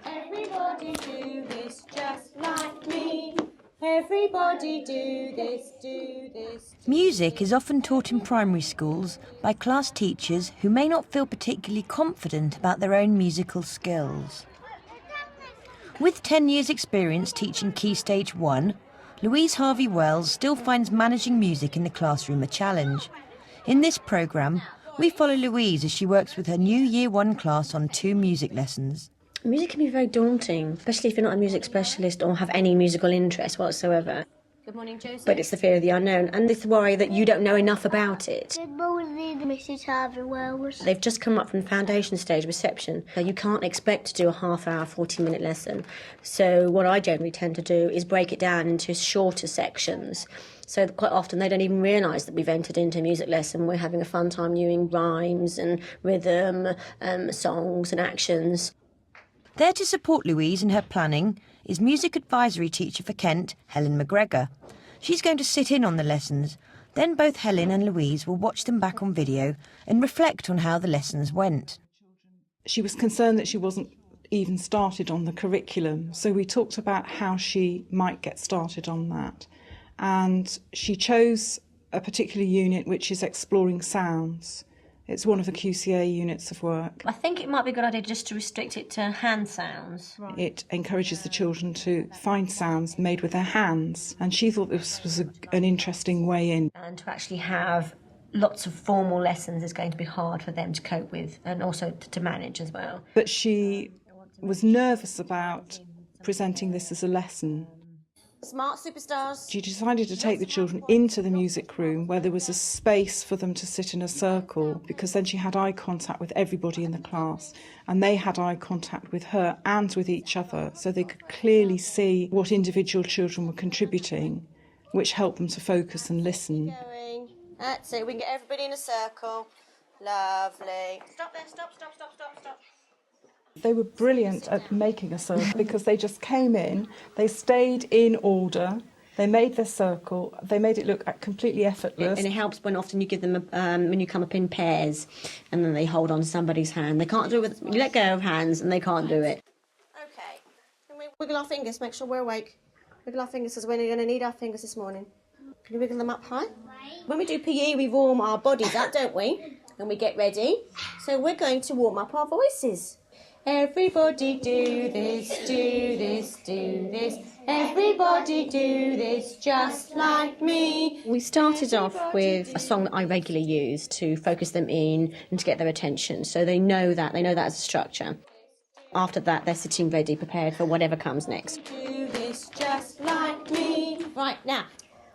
Everybody do this just like me. Everybody do this, do this. Music is often taught in primary schools by class teachers who may not feel particularly confident about their own musical skills. With 10 years' experience teaching Key Stage 1, Louise Harvey Wells still finds managing music in the classroom a challenge. In this programme, we follow Louise as she works with her new Year 1 class on 2 music lessons. Music can be very daunting, especially if you're not a music specialist or have any musical interest whatsoever. Good morning, Josie. But it's the fear of the unknown and this worry that you don't know enough about it. Good morning, Mrs. Harvey Wells. They've just come up from the foundation stage reception. You can't expect to do a half-hour, 40-minute lesson. So what I generally tend to do is break it down into shorter sections. So quite often they don't even realise that we've entered into a music lesson. We're having a fun time doing rhymes and rhythm, songs and actions. There to support Louise in her planning is music advisory teacher for Kent, Helen MacGregor. She's going to sit in on the lessons. Then both Helen and Louise will watch them back on video and reflect on how the lessons went. She was concerned that she wasn't even started on the curriculum, so we talked about how she might get started on that. And she chose a particular unit which is exploring sounds. It's one of the QCA units of work. I think it might be a good idea just to restrict it to hand sounds. Right. It encourages the children to find sounds made with their hands, and she thought this was an interesting way in. And to actually have lots of formal lessons is going to be hard for them to cope with and also to manage as well. But she was nervous about presenting this as a lesson. Smart superstars. She decided to take the children into the music room where there was a space for them to sit in a circle, because then she had eye contact with everybody in the class and they had eye contact with her and with each other, so they could clearly see what individual children were contributing, which helped them to focus and listen. That's it, we can get everybody in a circle. Lovely. Stop there, stop. They were brilliant at making a circle because they just came in, they stayed in order, they made their circle, they made it look completely effortless. And it helps when often you give them, when you come up in pairs and then they hold on to somebody's hand. They can't do it with, you let go of hands and they can't do it. Okay, can we wiggle our fingers, make sure we're awake. Wiggle our fingers because we're going to need our fingers this morning. Can you wiggle them up high? When we do PE, we warm our bodies up, don't we? And we get ready. So we're going to warm up our voices. Everybody do this, do this, do this. Everybody do this just like me. We started off with a song that I regularly use to focus them in and to get their attention. So they know that as a structure. After that, they're sitting ready, prepared for whatever comes next. Do this just like me. Right, now,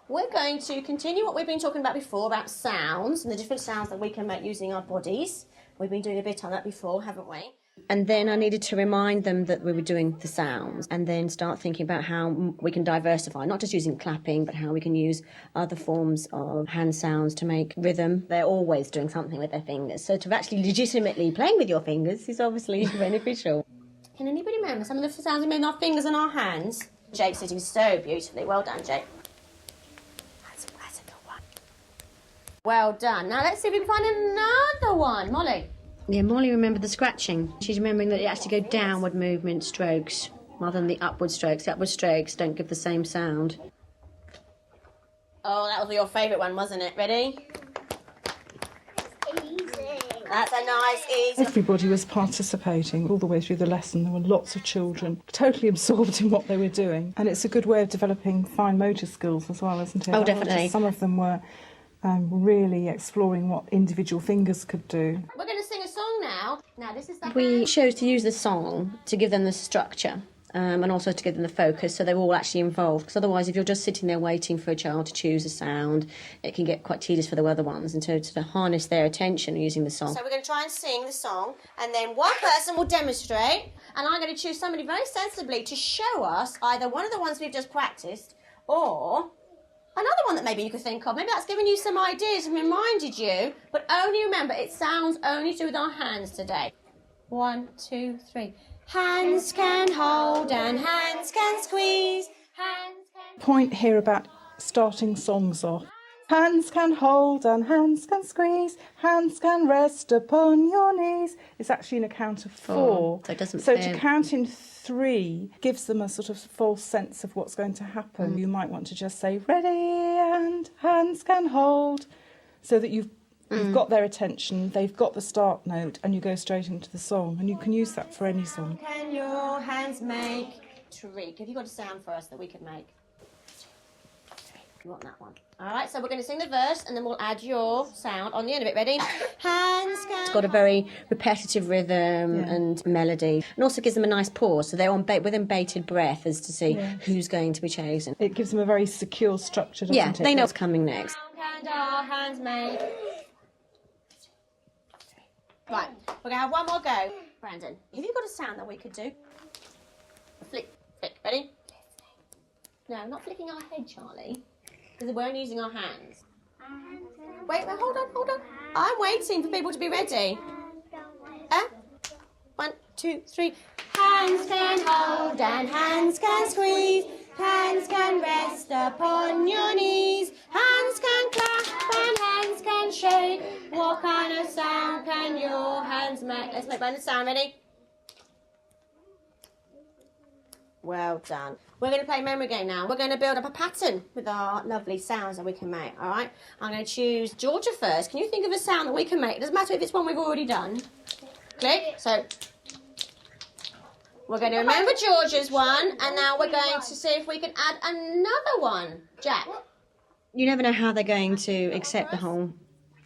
we're going to continue what we've been talking about before, about sounds and the different sounds that we can make using our bodies. We've been doing a bit on that before, haven't we? And then I needed to remind them that we were doing the sounds and then start thinking about how we can diversify, not just using clapping, but how we can use other forms of hand sounds to make rhythm. They're always doing something with their fingers. So to actually legitimately playing with your fingers is obviously beneficial. Can anybody remember some of the sounds we made with our fingers and our hands? Jake's sitting so beautifully. Well done, Jake. That's a good one. Well done. Now let's see if we can find another one. Molly. Yeah, Molly remembered the scratching. She's remembering that it actually go downward movement strokes rather than the upward strokes. The upward strokes don't give the same sound. Oh, that was your favourite one, wasn't it? Ready? Easy. That's a nice, easy. Everybody was participating all the way through the lesson. There were lots of children totally absorbed in what they were doing. And it's a good way of developing fine motor skills as well, isn't it? Oh, definitely. Some of them were really exploring what individual fingers could do. We're going to sing a song now. Now, this is the We chose to use the song to give them the structure and also to give them the focus so they were all actually involved. Because otherwise, if you're just sitting there waiting for a child to choose a sound, it can get quite tedious for the other ones. And so to harness their attention using the song. So we're going to try and sing the song, and then one person will demonstrate, and I'm going to choose somebody very sensibly to show us either one of the ones we've just practiced or another one that maybe you could think of. Maybe that's given you some ideas and reminded you, but only remember, it sounds only to do with our hands today. 1, 2, 3. Hands can hold and hands can squeeze. Hands can... Point here about starting songs off Hands can hold and hands can squeeze, hands can rest upon your knees. It's actually in a count of 4. So it doesn't So fit. to count in 3 gives them a sort of false sense of what's going to happen. You might want to just say, ready and hands can hold, so that you've got their attention, they've got the start note, and you go straight into the song. And you can use that for any song. Can your hands make treat? Have you got a sound for us that we could make? You want that one? All right, so we're going to sing the verse and then we'll add your sound on the end of it. Ready? Hands can... It's got a very repetitive rhythm and melody, and also gives them a nice pause, so they're on within bated breath as to see who's going to be chosen. It gives them a very secure structure, doesn't it? They know what's coming next. Can our hands make... Right, we're going to have one more go. Brandon, have you got a sound that we could do? Flick, flick. Ready? No, not flicking our head, Charlie. Because we're only using our hands. Wait, hold on. I'm waiting for people to be ready. 1, 2, 3. Hands can hold and hands can squeeze. Hands can rest upon your knees. Hands can clap and hands can shake. What kind of sound can your hands make? Let's make Brandon sound. Ready? Well done. We're going to play memory game now. We're going to build up a pattern with our lovely sounds that we can make, all right? I'm going to choose Georgia first. Can you think of a sound that we can make? It doesn't matter if it's one we've already done. Click. So we're going to remember Georgia's one, and now we're going to see if we can add another one. Jack. You never know how they're going to accept the whole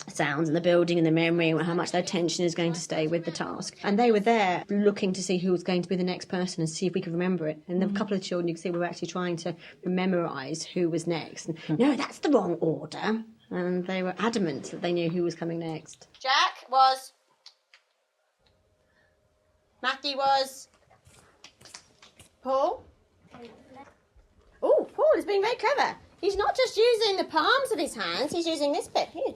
sounds and the building and the memory, and how much their attention is going to stay with the task. And they were there looking to see who was going to be the next person and see if we could remember it. And a couple of children, you can see, were actually trying to memorise who was next. And, no, that's the wrong order. And they were adamant that they knew who was coming next. Jack was... Matthew was... Paul? Oh, Paul is being very clever. He's not just using the palms of his hands, he's using this bit here.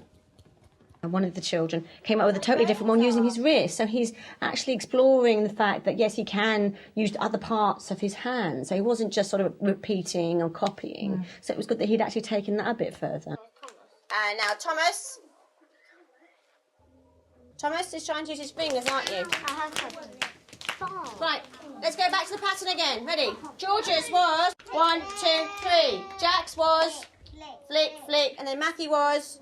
And one of the children came up with a totally different one using his wrist. So he's actually exploring the fact that, yes, he can use other parts of his hands. So he wasn't just sort of repeating or copying. So it was good that he'd actually taken that a bit further. And now Thomas. Thomas is trying to use his fingers, aren't you? Right, let's go back to the pattern again. Ready? George's was 1, 2, 3. Jack's was flick, flick. And then Matthew was...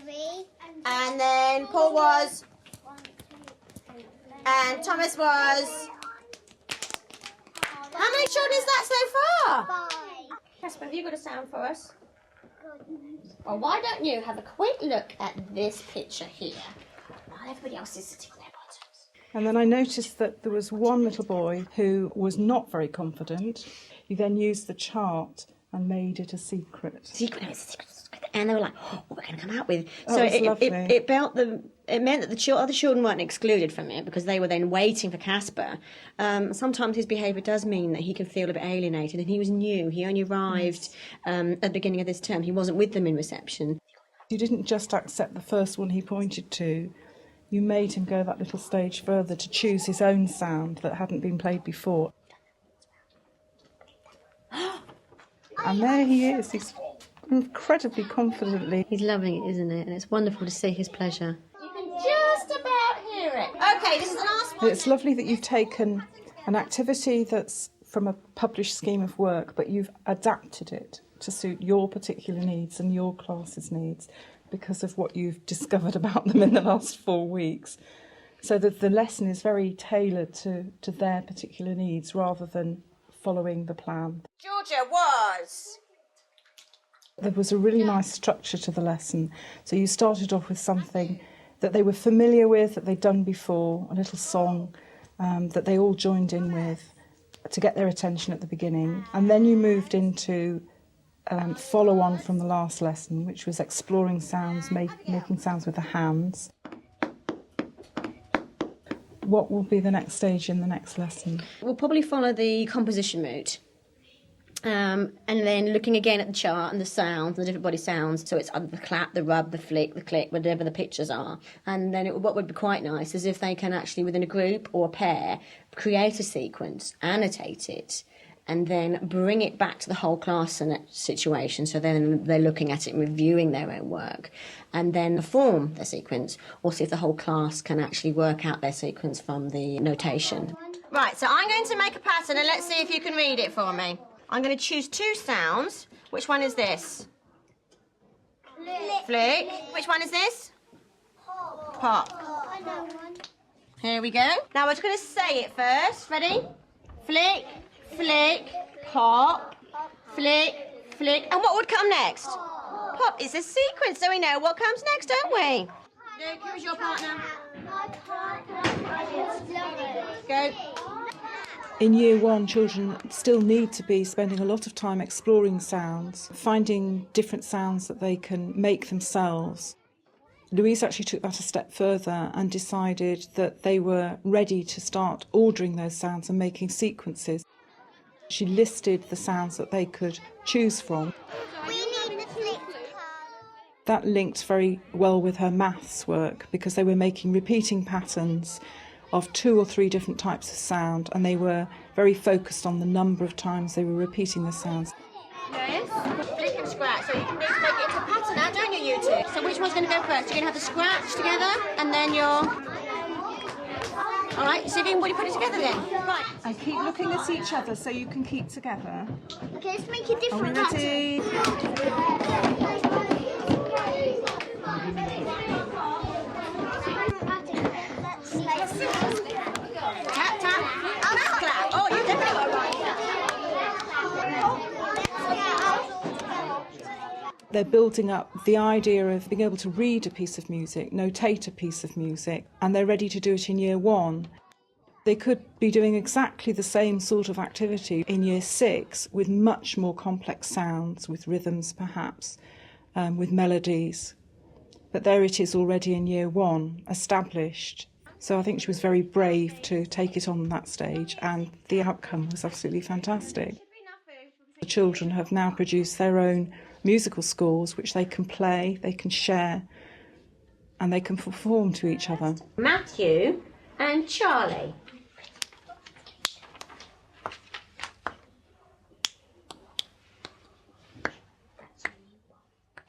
3. And then Paul was... And Thomas was... How many children is that so far? 5. Casper, have you got a sound for us? Well, why don't you have a quick look at this picture here while everybody else is sitting on their bottoms? And then I noticed that there was one little boy who was not very confident. He then used the chart and made it a secret. And they were like, "Oh, what we're going to come out with?" Oh, so that's lovely. it meant that the other children weren't excluded from it because they were then waiting for Casper. Sometimes his behaviour does mean that he can feel a bit alienated, and he was new. He only arrived at the beginning of this term. He wasn't with them in reception. You didn't just accept the first one he pointed to. You made him go that little stage further to choose his own sound that hadn't been played before. And there he is. He's incredibly confidently. He's loving it, isn't it? And it's wonderful to see his pleasure. You can just about hear it. Okay, this is the last one. It's lovely that you've taken an activity that's from a published scheme of work, but you've adapted it to suit your particular needs and your class's needs because of what you've discovered about them in the last 4 weeks. So that the lesson is very tailored to their particular needs rather than following the plan. Georgia was... There was a really nice structure to the lesson. So you started off with something that they were familiar with, that they'd done before, a little song that they all joined in with to get their attention at the beginning. And then you moved into follow on from the last lesson, which was exploring sounds, making sounds with the hands. What will be the next stage in the next lesson? We'll probably follow the composition mood. And then looking again at the chart and the sounds and the different body sounds. So it's either the clap, the rub, the flick, the click, whatever the pictures are. And then what would be quite nice is if they can actually, within a group or a pair, create a sequence, annotate it, and then bring it back to the whole class in that situation. So then they're looking at it and reviewing their own work, and then perform their sequence, or see if the whole class can actually work out their sequence from the notation. Right, so I'm going to make a pattern and let's see if you can read it for me. I'm going to choose 2 sounds. Which one is this? Flick. Flick. Which one is this? Pop. I know one. Here we go. Now we're just going to say it first. Ready? Flick, flick, pop, flick, flick. And what would come next? Pop. It's a sequence, so we know what comes next, don't we? Luke, who's your partner? Go. In year 1, children still need to be spending a lot of time exploring sounds, finding different sounds that they can make themselves. Louise actually took that a step further and decided that they were ready to start ordering those sounds and making sequences. She listed the sounds that they could choose from. We need the flick. That linked very well with her maths work because they were making repeating patterns of 2 or 3 different types of sound, and they were very focused on the number of times they were repeating the sounds. Yes. Flick and scratch. So you need to make it into a pattern now, don't you, you two? So which one's going to go first? You're going to have the scratch together, and then you're... All right, so if everybody put it together then. Right. And keep looking at each other so you can keep together. Okay, let's make a different Ready? Tap, tap. Oh, that's clap. Oh, you definitely got it right. They're building up the idea of being able to read a piece of music, notate a piece of music, and they're ready to do it in year 1. They could be doing exactly the same sort of activity in year 6 with much more complex sounds, with rhythms perhaps, with melodies. But there it is already in year 1, established. So I think she was very brave to take it on that stage, and the outcome was absolutely fantastic. The children have now produced their own musical scores which they can play, they can share, and they can perform to each other. Matthew and Charlie.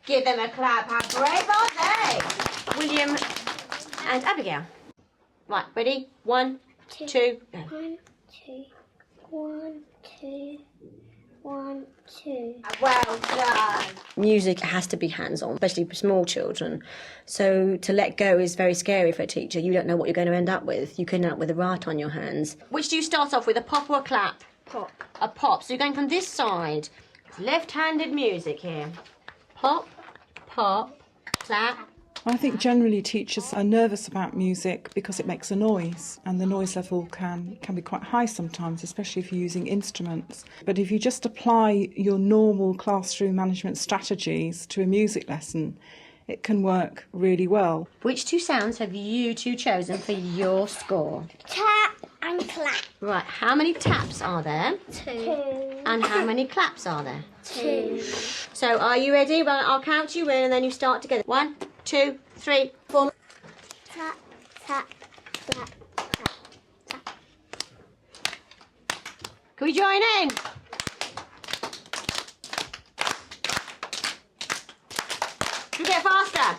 Give them a clap. How brave are they? William and Abigail. Right, ready? 1, 2, go. 1, 2, 1, 2, 1, 2. Well done. Music has to be hands-on, especially for small children. So to let go is very scary for a teacher. You don't know what you're going to end up with. You can end up with a rat on your hands. Which do you start off with, a pop or a clap? Pop. A pop. So you're going from this side. It's left-handed music here. Pop, pop, clap. I think generally teachers are nervous about music because it makes a noise, and the noise level can be quite high sometimes, especially if you're using instruments. But if you just apply your normal classroom management strategies to a music lesson, it can work really well. Which 2 sounds have you 2 chosen for your score? Tap and clap. Right, how many taps are there? 2. And how many claps are there? 2. So are you ready? Well, I'll count you in and then you start together. 1, 2, 3, 4. Tap, tap, clap, tap, tap. Can we join in? Can we get faster?